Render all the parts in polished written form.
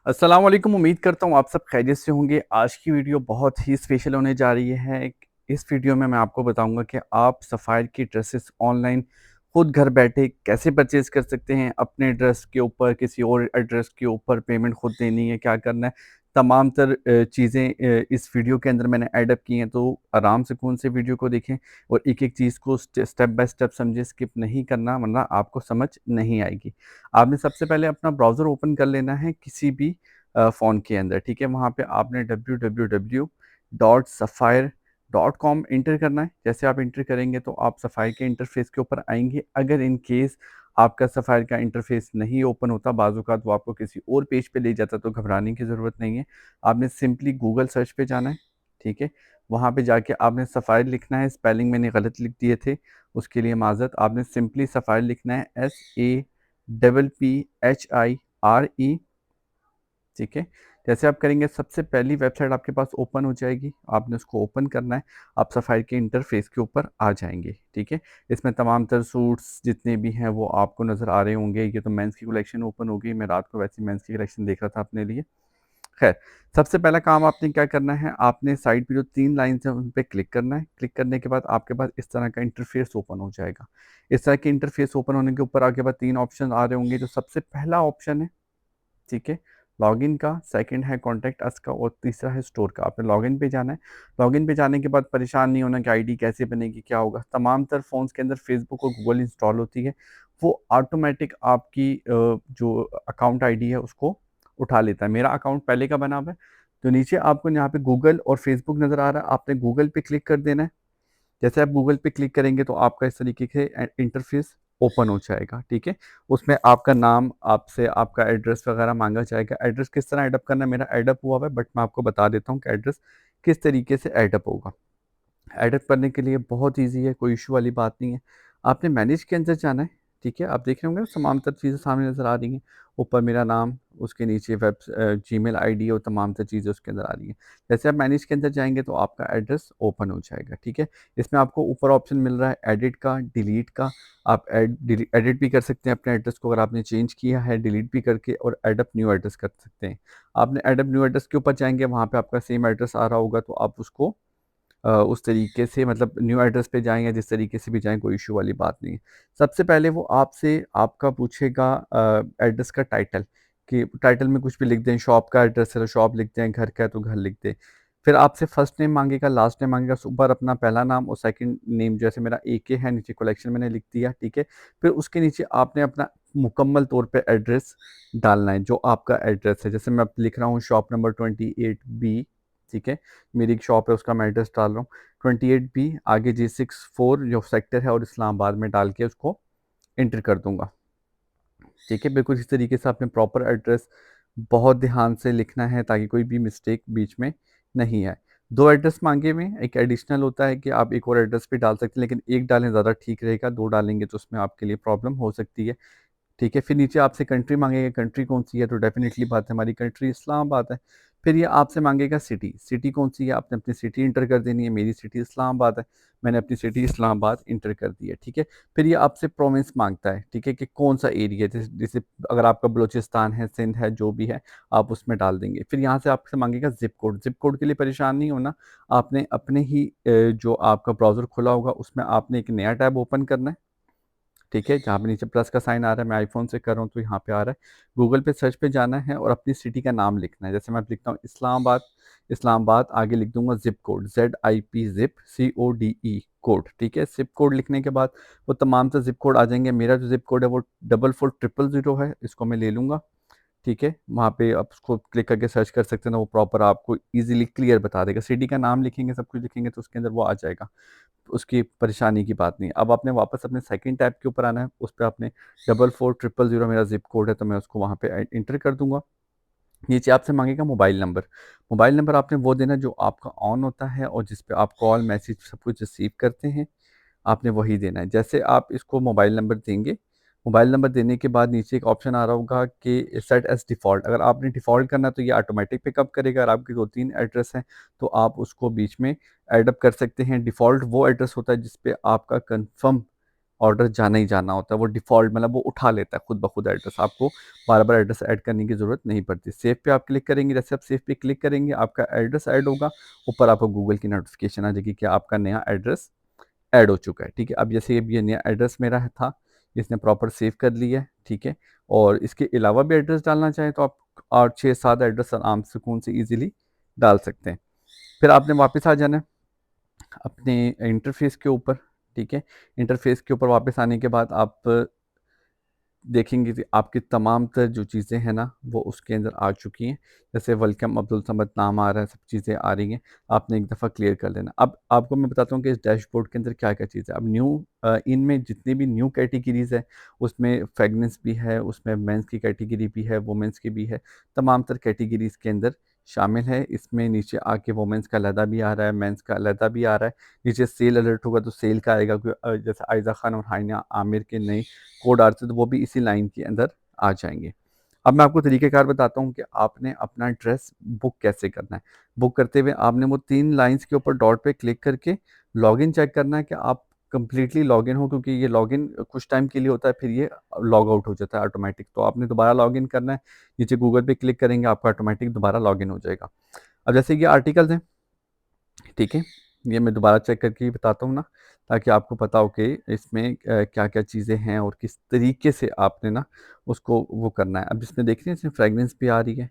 अस्सलाम वालेकुम। उम्मीद करता हूँ आप सब खैरियत से होंगे। आज की वीडियो बहुत ही स्पेशल होने जा रही है। इस वीडियो में मैं आपको बताऊंगा कि आप सफ़ायर की ड्रेसेस ऑनलाइन खुद घर बैठे कैसे परचेज़ कर सकते हैं। अपने एड्रेस के ऊपर किसी और एड्रेस के ऊपर पेमेंट खुद देनी है, क्या करना है, तमाम तर चीज़ें इस वीडियो के अंदर मैंने ऐड अप की हैं। तो आराम से कौन से वीडियो को देखें और एक-एक चीज़ को स्टेप बाय स्टेप समझें, स्किप नहीं करना वरना आपको समझ नहीं आएगी। आपने सबसे पहले अपना ब्राउज़र ओपन कर लेना है किसी भी फ़ोन के अंदर, ठीक है? वहाँ पे आपने www.sapphire.com एंटर करना है। जैसे आप एंटर करेंगे तो आप सफ़ायर के इंटरफ़ेस के ऊपर आएँगे। अगर इन केस आपका सफ़ायर का इंटरफ़ेस नहीं ओपन होता, बाज़ औक़ात वो आपको किसी और पेज पे ले जाता, तो घबराने की ज़रूरत नहीं है। आपने सिंपली गूगल सर्च पे जाना है, ठीक है? वहाँ पे जाके आपने सफ़ायर लिखना है, स्पेलिंग मैंने गलत लिख दिए थे, उसके लिए माज़रत। आपने सिंपली सफ़ायर लिखना है, SAPPHIRE, ठीक है? जैसे आप करेंगे सबसे पहली वेबसाइट आपके पास ओपन हो जाएगी, आपने उसको ओपन करना है, आप सफ़ायर के इंटरफ़ेस के ऊपर आ जाएँगे, ठीक है? इसमें तमाम तर सूट्स जितने भी हैं वो आपको नज़र आ रहे होंगे। ये तो मेंस की कलेक्शन ओपन हो गई, मैं रात को वैसे ही मेंस की कलेक्शन देख रहा था अपने लिए। खैर, सबसे पहला काम आपने क्या करना है, आपने साइड पे जो 3 लाइन्स हैं उन पे क्लिक करना है। क्लिक करने के बाद आपके पास इस तरह का इंटरफ़ेस ओपन हो जाएगा। इस तरह के इंटरफ़ेस ओपन होने के ऊपर आपके पास 3 ऑप्शन आ रहे होंगे। जो सबसे पहला ऑप्शन है, ठीक है, लॉगिन का, सेकंड है कॉन्टैक्ट अस का और तीसरा है स्टोर का। आपने लॉगिन पे जाना है। लॉगिन पे जाने के बाद परेशान नहीं होना कि आईडी कैसे बनेगी, क्या होगा। तमाम तर फ़ोन्स के अंदर फ़ेसबुक और गूगल इंस्टॉल होती है। वो ऑटोमैटिक आपकी जो अकाउंट आईडी है उसको उठा लेता है। मेरा अकाउंट पहले का बना हुआ है, तो नीचे आपको यहाँ पे गूगल और फ़ेसबुक नज़र आ रहा है, आपने गूगल पे क्लिक कर देना है। जैसे आप गूगल पे क्लिक करेंगे तो आपका इस तरीके से इंटरफेस ओपन हो जाएगा, ठीक है? उसमें आपका नाम, आपसे आपका एड्रेस वगैरह माँगा जाएगा। एड्रेस किस तरह ऐड अप करना है, मेरा ऐड अप हुआ हुआ है, बट मैं आपको बता देता हूँ कि एड्रेस किस तरीके से ऐड अप होगा। ऐड अप करने के लिए बहुत ईज़ी है, कोई इश्यू वाली बात नहीं है। आपने मैनेज के अंदर जाना है, ठीक है? आप देख रहे होंगे ना तमाम तर चीज़ें सामने नज़र आ रही हैं। ऊपर मेरा नाम, उसके नीचे जीमेल आईडी और तमाम तर चीज़ें उसके अंदर आ रही हैं। जैसे आप मैनेज के अंदर जाएँगे तो आपका एड्रेस ओपन हो जाएगा, ठीक है? इसमें आपको ऊपर ऑप्शन मिल रहा है एडिट का, डिलीट का। आप एडिट भी कर सकते हैं अपने एड्रेस को, अगर आपने चेंज किया है, डिलीट भी करके और ऐड अप न्यू एड्रेस कर सकते हैं। आपने ऐड अप न्यू एड्रेस के ऊपर जाएँगे, वहाँ पे आपका सेम एड्रेस आ रहा होगा, तो आप उसको उस तरीके से मतलब न्यू एड्रेस पे जाएँ या जिस तरीके से भी जाएँ, कोई इश्यू वाली बात नहीं है। सबसे पहले वो आपसे आपका पूछेगा एड्रेस का टाइटल, कि टाइटल में कुछ भी लिख दें। शॉप का एड्रेस है तो शॉप लिख दें, घर का है तो घर लिख दें। फिर आपसे फर्स्ट नेम माँगेगा, लास्ट नेम माँगेगा, ऊपर अपना पहला नाम और सेकंड नेम, जैसे मेरा AK है, नीचे कलेक्शन मैंने लिख दिया, ठीक है। फिर उसके नीचे आपने अपना मुकम्मल तौर पे एड्रेस डालना है, जो आपका एड्रेस है। जैसे मैं अब लिख रहा हूँ शॉप नंबर 28B, ठीक है। मेरी एक शॉप है, उसका मैं एड्रेस डाल रहा हूँ 28B, आगे G64 जो सेक्टर है और इस्लामाबाद में डाल के उसको एंटर कर दूँगा। ठीक है, बिल्कुल इस तरीके से आपने प्रॉपर एड्रेस बहुत ध्यान से लिखना है ताकि कोई भी मिस्टेक बीच में नहीं आए। 2 एड्रेस माँगे हुए हैं, एक एडिशनल होता है कि आप एक और एड्रेस भी डाल सकते हैं, लेकिन 1 डालें ज़्यादा ठीक रहेगा, 2 डालेंगे तो उसमें आपके लिए प्रॉब्लम हो सकती है। ठीक है, फिर नीचे आपसे कंट्री माँगेगा, कंट्री कौन-सी है, तो डेफ़िनिटली बात है हमारी कंट्री इस्लामाबाद है। फिर ये आपसे माँगेगा सिटी, सिटी कौन-सी है, आपने अपनी सिटी एंटर कर देनी है। मेरी सिटी इस्लामाबाद है, मैंने अपनी सिटी इस्लामाबाद एंटर कर दी है, ठीक है। फिर ये आपसे प्रोविंस माँगता है, ठीक है, कि कौन-सा एरिया है, जैसे जैसे अगर आपका बलूचिस्तान है, सिंध है, जो भी है, आप उसमें डाल देंगे। फिर यहाँ से आपसे माँगेगा ज़िप कोड, ज़िप कोड के लिए परेशान नहीं होना, आपने अपने ही जो आपका ब्राउज़र खुला होगा, उसमें आपने एक नया टैब ओपन करना है। ठीक है, जहाँ पे नीचे प्लस का साइन आ रहा है, मैं आईफ़ोन से कर रहा हूँ तो यहाँ पे आ रहा है। गूगल पे सर्च पे जाना है और अपनी सिटी का नाम लिखना है। जैसे मैं लिखता हूँ इस्लामाबाद, इस्लामाबाद आगे लिख दूँगा zip code, ZIP zip CODE code, ठीक है? ज़िप कोड लिखने के बाद वो तमाम से ज़िप कोड आ जाएँगे। मेरा जो ज़िप कोड है वो 44000 है, इसको मैं ले लूँगा। ठीक है? वहाँ पे आप उसको क्लिक करके सर्च कर सकते हैं ना, वो प्रॉपर आपको ईज़िली क्लियर बता देगा। सिटी का नाम लिखेंगे, सब कुछ लिखेंगे तो उसके अंदर वो आ जाएगा। उसकी परेशानी की बात नहीं है। अब आपने वापस अपने सेकंड टैब के ऊपर आना है, उस पे आपने 44000 मेरा ज़िप कोड है तो मैं उसको वहाँ पे एंटर कर दूँगा। नीचे आपसे माँगेगा मोबाइल नंबर। मोबाइल नंबर आपने वो देना जो आपका ऑन होता है और जिस पे आप कॉल, मैसेज सब कुछ रिसीव करते हैं, आपने वही देना है। जैसे आप इसको मोबाइल नंबर देंगे, मोबाइल नंबर देने के बाद नीचे एक ऑप्शन आ रहा होगा कि सेट एज़ डिफ़ॉल्ट, अगर आपने डिफ़ॉल्ट करना है तो ये ऑटोमैटिक पिकअप करेगा। अगर आपके 2-3 एड्रेस हैं, तो आप उसको बीच में ऐड अप कर सकते हैं। डिफ़ॉल्ट वो एड्रेस होता है जिस पे आपका कन्फर्म ऑर्डर जाना ही जाना होता है, वो डिफ़ॉल्ट मतलब वो उठा लेता है खुद ब खुद एड्रेस, आपको बार-बार एड्रेस ऐड करने की ज़रूरत नहीं पड़ती। सेव पे आप क्लिक करेंगे, जैसे आप सेव पे क्लिक करेंगे आपका एड्रेस ऐड होगा, ऊपर आपको गूगल की नोटिफ़िकेशन आ जाएगी कि आपका नया एड्रेस ऐड हो चुका है, ठीक है। अब जैसे ये नया एड्रेस मेरा है था, इसने प्रॉपर सेव कर लिया है, ठीक है। और इसके अलावा भी एड्रेस डालना चाहें तो आप 8, 6, 7 एड्रेस आराम से सुकून से ईज़िली डाल सकते हैं। फिर आपने वापस आ जाना है अपने इंटरफ़ेस के ऊपर, ठीक है। इंटरफ़ेस के ऊपर वापस आने के बाद आप देखेंगे कि आपकी तमाम तर जो चीज़ें हैं ना, वो उसके अंदर आ चुकी हैं। जैसे वेलकम अब्दुल समद नाम आ रहा है, सब चीज़ें आ रही हैं, आपने एक दफ़ा क्लियर कर लेना। अब आपको मैं बताता हूँ कि इस डैशबोर्ड के अंदर क्या-क्या चीज़ है। अब इनमें जितनी भी न्यू कैटेगरीज़ है, उसमें फ्रेगनेंस भी है, उसमें मेंस की कैटेगरी भी है, वुमेन्स की भी है, तमाम तर कैटेगरीज़ के अंदर शामिल है। इसमें नीचे आके वुमेन्स का अलहदा भी आ रहा है, मेंस का अलहदा भी आ रहा है। नीचे सेल अलर्ट होगा तो सेल का आएगा, जैसे आयज़ा खान और हानिया आमिर के नए कोड आते तो वो भी इसी लाइन के अंदर आ जाएँगे। अब मैं आपको तरीक़ेकार बताता हूँ कि आपने अपना ड्रेस बुक कैसे करना है। बुक करते हुए आपने वो 3 लाइन्स के ऊपर डॉट पे क्लिक करके लॉगिन चेक करना है कि आप कंप्लीटली लॉगिन हो, क्योंकि ये लॉगिन कुछ टाइम के लिए होता है, फिर ये लॉग आउट हो जाता है ऑटोमैटिक। तो आपने दोबारा लॉगिन करना है, नीचे गूगल पे क्लिक करेंगे, आपका ऑटोमैटिक दोबारा लॉगिन हो जाएगा। अब जैसे ये आर्टिकल्स हैं, ठीक है? ये मैं दोबारा चेक करके ही बताता हूँ ना, ताकि आपको पता हो कि इसमें क्या-क्या चीज़ें हैं और किस तरीके से आपने ना उसको वो करना है। अब इसमें देख रहे हैं, इसमें फ्रेगनेंस भी आ रही है।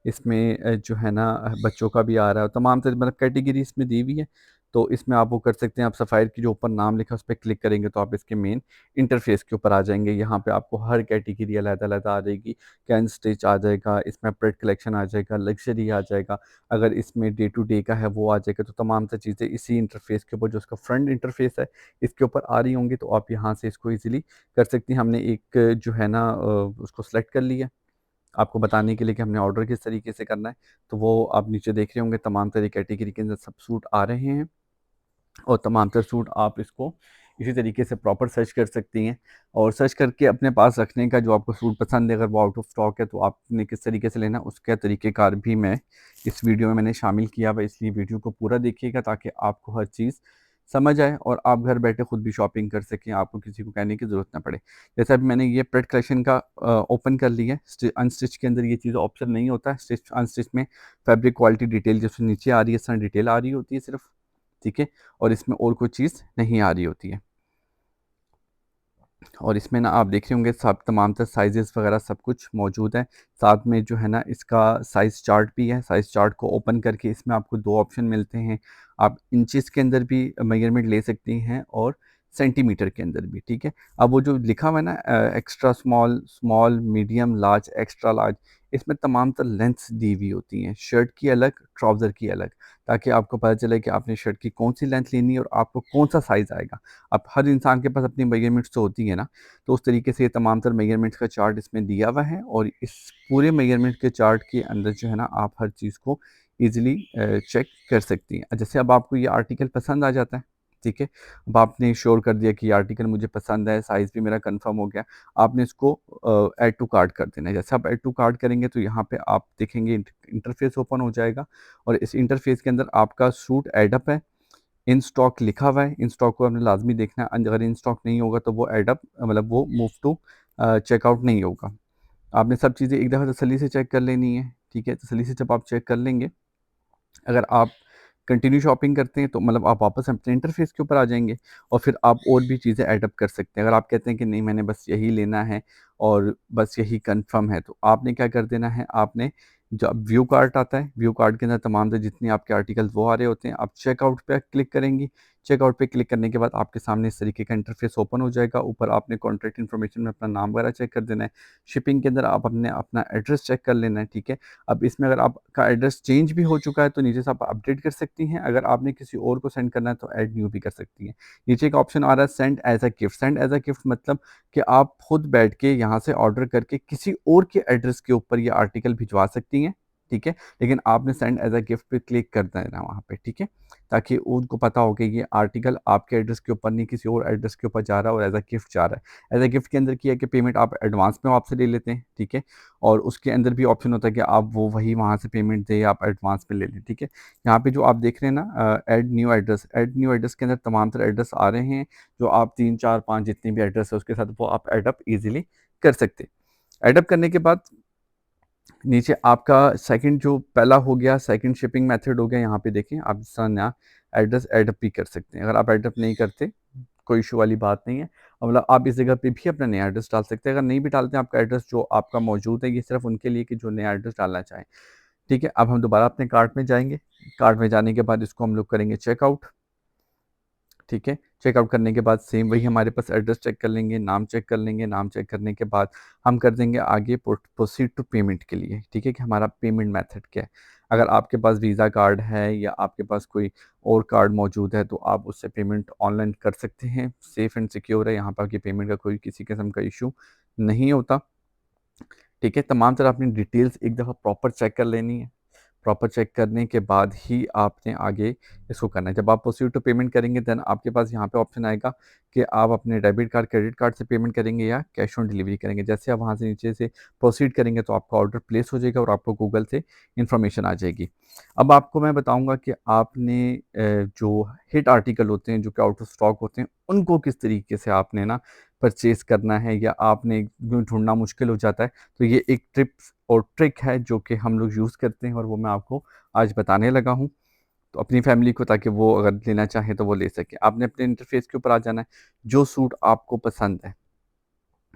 इसमें जो है ना बच्चों का भी आ रहा है, तमाम तरह मतलब कैटेगरी इसमें दी हुई है। तो इसमें आप वो कर सकते हैं, आप सफ़ायर की जो ऊपर नाम लिखा है उस पे क्लिक करेंगे तो आप इसके मेन इंटरफ़ेस के ऊपर आ जाएँगे। यहाँ पे आपको हर कैटेगरी अलग-अलग आ जाएगी। कैन स्टिच आ जाएगा, इसमें प्रेड कलेक्शन आ जाएगा, लग्ज़री आ जाएगा। अगर इसमें डे टू डे का है वो आ जाएगा, तो तमाम तर चीज़ें इसी इंटरफ़ेस के ऊपर जो उसका फ्रंट इंटरफ़ेस है, इसके ऊपर आ रही होंगी, तो आप यहाँ से इसको ईज़िली कर सकती हैं। हमने एक जो है ना उसको सेलेक्ट कर लिया। आपको बताने के लिए कि हमने ऑर्डर किस तरीके से करना है, तो वो आप नीचे देख रहे होंगे, तमाम तरह कैटेगरी के अंदर सब सूट आ रहे हैं और तमाम तर सूट आप इसको इसी तरीके से प्रॉपर सर्च कर सकती हैं और सर्च करके अपने पास रखने का, जो आपको सूट पसंद है, अगर वो आउट ऑफ स्टॉक है तो आपने किस तरीके से लेना है उसका तरीक़ेकार भी मैं इस वीडियो में मैंने शामिल किया हुआ है, इसलिए वीडियो को पूरा देखिएगा ताकि आपको हर चीज़ समझ आए और आप घर बैठे खुद भी शॉपिंग कर सकें, आपको किसी को कहने की ज़रूरत ना पड़े। जैसे अभी मैंने ये प्रेड कलेक्शन का ओपन कर लिया है, अनस्टिच के अंदर ये चीज़ ऑप्शन नहीं होता है। स्टिच अनस्टिच में फैब्रिक क्वालिटी डिटेल जैसे नीचे आ रही है, सन डिटेल आ रही होती है सिर्फ, ठीक है? और इसमें और कोई चीज़ नहीं आ रही होती है। और इसमें ना आप देख रहे होंगे सब तमाम तर साइज़ेस वगैरह सब कुछ मौजूद है। साथ में जो है ना इसका साइज़ चार्ट भी है। साइज़ चार्ट को ओपन करके इसमें आपको 2 ऑप्शन मिलते हैं। आप इंचेस के अंदर भी मेजरमेंट ले सकती हैं और सेंटीमीटर के अंदर भी, ठीक है? अब वो जो लिखा हुआ है ना extra small, small, medium, large, extra large, इसमें तमाम तर लेंथ्स दी हुई होती हैं। शर्ट की अलग, ट्राउज़र की अलग, ताकि आपको पता चले कि आपने शर्ट की कौन-सी लेंथ लेनी है और आपको कौन-सा साइज़ आएगा। अब हर इंसान के पास अपनी मेजरमेंट्स तो होती है ना, तो उस तरीके से ये तमाम तर मेजरमेंट्स का चार्ट इसमें दिया हुआ है और इस पूरे मेजरमेंट के चार्ट के अंदर जो है ना आप हर चीज़ को ईज़िली चेक कर सकती हैं। जैसे अब आपको ये आर्टिकल पसंद आ जाता है, ठीक है? अब आपने श्योर कर दिया कि ये आर्टिकल मुझे पसंद है, साइज़ भी मेरा कन्फर्म हो गया। आपने इसको ऐड टू कार्ट कर देना है। जैसे आप ऐड टू कार्ट करेंगे तो यहाँ पे आप देखेंगे इंटरफ़ेस ओपन हो जाएगा और इस इंटरफ़ेस के अंदर आपका सूट ऐड अप है। इन स्टॉक लिखा हुआ है, इन स्टॉक को हमने लाज़मी देखना है, अगर इन स्टॉक नहीं होगा तो वो ऐड अप मतलब वो मूव टू चेकआउट नहीं होगा। आपने सब चीज़ें एक दफ़ा तसल्ली से चेक कर लेनी है, ठीक है? तसल्ली से जब आप चेक कर लेंगे, अगर आप कंटिन्यू शॉपिंग करते हैं तो मतलब आप वापस अपने इंटरफ़ेस के ऊपर आ जाएँगे और फिर आप और भी चीज़ें ऐड अप कर सकते हैं। अगर आप कहते हैं कि नहीं मैंने बस यही लेना है और बस यही कन्फर्म है, तो आपने क्या कर देना है, आपने जब व्यू कार्ट आता है, व्यू कार्ट के अंदर तमाम तर जितने आपके आर्टिकल्स वो आ रहे होते हैं, आप चेकआउट पे क्लिक करेंगी। चेकआउट पे क्लिक करने के बाद आपके सामने इस तरीके का इंटरफ़ेस ओपन हो जाएगा। ऊपर आपने कॉन्टैक्ट इन्फॉर्मेशन में अपना नाम वगैरह चेक कर देना है। शिपिंग के अंदर आप अपने अपना एड्रेस चेक कर लेना है, ठीक है? अब इसमें अगर आपका एड्रेस चेंज भी हो चुका है तो नीचे से आप अपडेट कर सकती हैं। अगर आपने किसी और को सेंड करना है तो ऐड न्यू भी कर सकती हैं। नीचे एक ऑप्शन आ रहा है send as a gift. Send as a gift मतलब कि आप खुद बैठ के यहाँ से ऑर्डर करके किसी और के एड्रेस के ऊपर ये आर्टिकल भिजवा सकती हैं। ठीक है, लेकिन आपने सेंड एज अ गिफ्ट पे क्लिक कर देना वहाँ पे, ठीक है, ताकि उनको पता हो कि ये आर्टिकल आपके एड्रेस के ऊपर नहीं किसी और एड्रेस के ऊपर जा रहा है और एज अ गिफ्ट जा रहा है। एज अ गिफ्ट के अंदर क्या है कि पेमेंट आप एडवांस में आपसे ले लेते हैं, ठीक है, और उसके अंदर भी ऑप्शन होता है कि आप वो वही वहाँ से पेमेंट दें, आप एडवांस में ले लें, ठीक है। यहाँ पे जो आप देख रहे हैं ना ऐड न्यू एड्रेस के अंदर तमाम तरह एड्रेस आ रहे हैं, जो आप 3 4 5 जितने भी एड्रेस है उसके साथ वो आप एडअप ईजिली कर सकते हैं। एडअप करने के बाद नीचे आपका सेकंड जो पहला हो गया, सेकंड शिपिंग मेथड हो गया, यहाँ पे देखें आप नया एड्रेस एडअप भी कर सकते हैं। अगर आप एडअप नहीं करते कोई इशू वाली बात नहीं है, मतलब आप इस जगह पे भी अपना नया एड्रेस डाल सकते हैं। अगर नहीं भी डालते हैं आपका एड्रेस जो आपका मौजूद है, ये सिर्फ उनके लिए कि जो नया एड्रेस डालना चाहें, ठीक है। अब हम दोबारा अपने कार्ट में जाएंगे, कार्ट में जाने के बाद इसको हम लोग करेंगे चेकआउट, ठीक है। चेकआउट करने के बाद सेम वही हमारे पास एड्रेस चेक कर लेंगे, नाम चेक कर लेंगे, नाम चेक करने के बाद हम कर देंगे आगे प्रोसीड टू पेमेंट के लिए, ठीक है, कि हमारा पेमेंट मेथड क्या है। अगर आपके पास वीज़ा कार्ड है या आपके पास कोई और कार्ड मौजूद है तो आप उससे पेमेंट ऑनलाइन कर सकते हैं, सेफ़ एंड सिक्योर है, यहाँ पर आपकी पेमेंट का कोई किसी किस्म का इशू नहीं होता, ठीक है। तमाम तरह अपनी डिटेल्स एक दफ़ा प्रॉपर चेक कर लेनी है। प्रॉपर चेक करने के बाद ही आपने आगे इसको करना है। जब आप प्रोसीड टू पेमेंट करेंगे देन आपके पास यहाँ पे ऑप्शन आएगा कि आप अपने डेबिट कार्ड, क्रेडिट कार्ड से पेमेंट करेंगे या कैश ऑन डिलीवरी करेंगे। जैसे आप वहाँ से नीचे से प्रोसीड करेंगे तो आपका ऑर्डर प्लेस हो जाएगा और आपको गूगल से इन्फॉर्मेशन आ जाएगी। अब आपको मैं बताऊँगा कि आपने जो हिट आर्टिकल होते हैं, जो कि आउट ऑफ स्टॉक होते हैं, उनको किस तरीके से आपने ना परचेज़ करना है या आपने जो ढूँढना मुश्किल हो जाता है। तो ये एक टिप्स और ट्रिक है जो कि हम लोग यूज़ करते हैं और वो मैं आपको आज बताने लगा हूँ। तो अपनी फैमिली को, ताकि वो अगर लेना चाहें तो वो ले सकें। आपने अपने इंटरफ़ेस के ऊपर आ जाना है, जो सूट आपको पसंद है,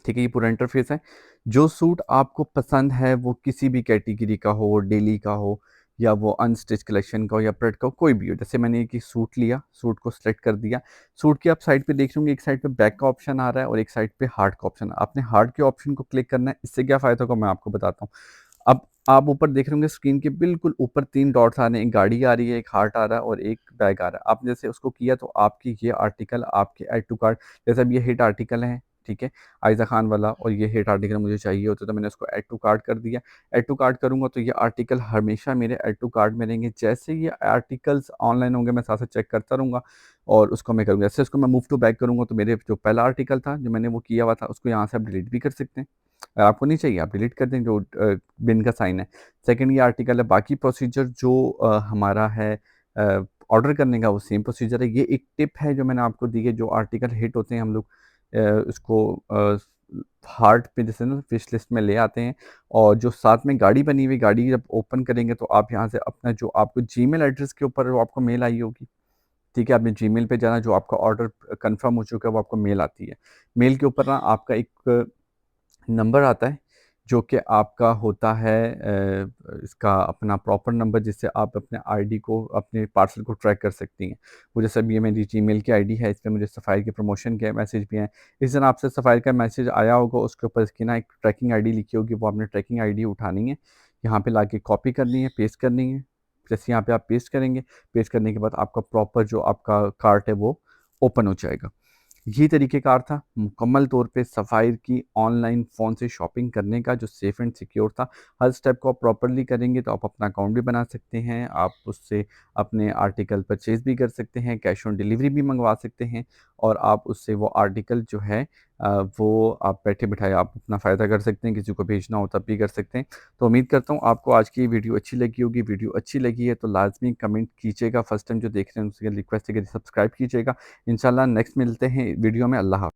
ठीक है, ये पूरा इंटरफ़ेस है। जो सूट आपको पसंद है वो किसी भी कैटेगरी का हो, डेली का हो या वो अनस्टिच कलेक्शन का हो या प्रिंट का हो, कोई भी हो। जैसे मैंने एक ही सूट लिया, सूट को सेलेक्ट कर दिया। सूट की आप साइड पे देख लेंगे, एक साइड पे बैक का ऑप्शन आ रहा है और एक साइड पे हार्ट का ऑप्शन। आपने हार्ट के ऑप्शन को क्लिक करना है। इससे क्या फ़ायदा होगा मैं आपको बताता हूँ। अब आप ऊपर देख रहे होंगे स्क्रीन के बिल्कुल ऊपर 3 डॉट्स आ रहे हैं, एक गाड़ी आ रही है, एक हार्ट आ रहा है और एक बैग आ रहा है। आपने जैसे उसको किया तो आपकी ये आर्टिकल आपके ऐड टू कार्ट, जैसे अब ये हिट आर्टिकल है, ठीक है, आयज़ा खान वाला, और ये हिट आर्टिकल मुझे चाहिए होता तो मैंने उसको ऐड टू कार्ट कर दिया। ऐड टू कार्ट करूँगा तो ये आर्टिकल हमेशा मेरे ऐड टू कार्ट में रहेंगे। जैसे ये आर्टिकल्स ऑनलाइन होंगे मैं साथ-साथ चेक करता रहूँगा और उसको मैं करूँगा। जैसे उसको मैं मूव टू बैक करूँगा तो मेरे जो पहला आर्टिकल था, जो मैंने वो किया हुआ था, उसको यहाँ से आप डिलीट भी कर सकते हैं। अगर आपको नहीं चाहिए आप डिलीट कर दें, जो बिन का साइन है। सेकंड ये आर्टिकल है, बाकी प्रोसीजर जो हमारा है ऑर्डर करने का वो सेम प्रोसीजर है। ये एक टिप है जो मैंने आपको दी है, जो आर्टिकल हिट होते हैं हम लोग उसको हार्ट पे जैसे ना विश लिस्ट में ले आते हैं, और जो साथ में गाड़ी बनी हुई गाड़ी जब ओपन करेंगे तो आप यहाँ से अपना जो आपको जीमेल एड्रेस के ऊपर वो आपको मेल आई होगी, ठीक है, आपने जीमेल पे जाना, जो आपका ऑर्डर कंफर्म हो चुका है वो आपको मेल आती है। मेल के ऊपर ना आपका एक नंबर आता है जो कि आपका होता है इसका अपना प्रॉपर नंबर, जिससे आप अपने आईडी को, अपने पार्सल को ट्रैक कर सकती हैं। वो जैसे अब ये मेरी जीमेल की आईडी है, इस पे मुझे सफ़ायर के प्रमोशन के मैसेज भी हैं। इस दिन आपसे सफ़ायर का मैसेज आया होगा, उसके ऊपर इसकी ना एक ट्रैकिंग आईडी लिखी होगी, वो आपने ट्रैकिंग आईडी उठानी है, यहाँ पे लाके कॉपी करनी है, पेस्ट करनी है। जैसे यहाँ पे आप पेस्ट करेंगे, पेस्ट करने के बाद आपका प्रॉपर जो आपका कार्ट है वो ओपन हो जाएगा। ये तरीक़ेकार था मुकम्मल तौर पे सफ़ायर की ऑनलाइन फ़ोन से शॉपिंग करने का, जो सेफ़ एंड सिक्योर था। हर स्टेप को आप प्रॉपर्ली करेंगे तो आप अपना अकाउंट भी बना सकते हैं, आप उससे अपने आर्टिकल परचेज़ भी कर सकते हैं, कैश ऑन डिलीवरी भी मंगवा सकते हैं, और आप उससे वो आर्टिकल जो है वो आप बैठे-बिठाए आप अपना फ़ायदा कर सकते हैं, किसी को भेजना हो तब भी कर सकते हैं। तो उम्मीद करता हूँ आपको आज की वीडियो अच्छी लगी होगी। वीडियो अच्छी लगी है तो लाज़मी कमेंट कीजिएगा। फर्स्ट टाइम जो देख रहे हैं उनसे रिक्वेस्ट है कि सब्सक्राइब कीजिएगा। इंशाल्लाह नेक्स्ट मिलते हैं वीडियो में। अल्लाह हाफ़िज़।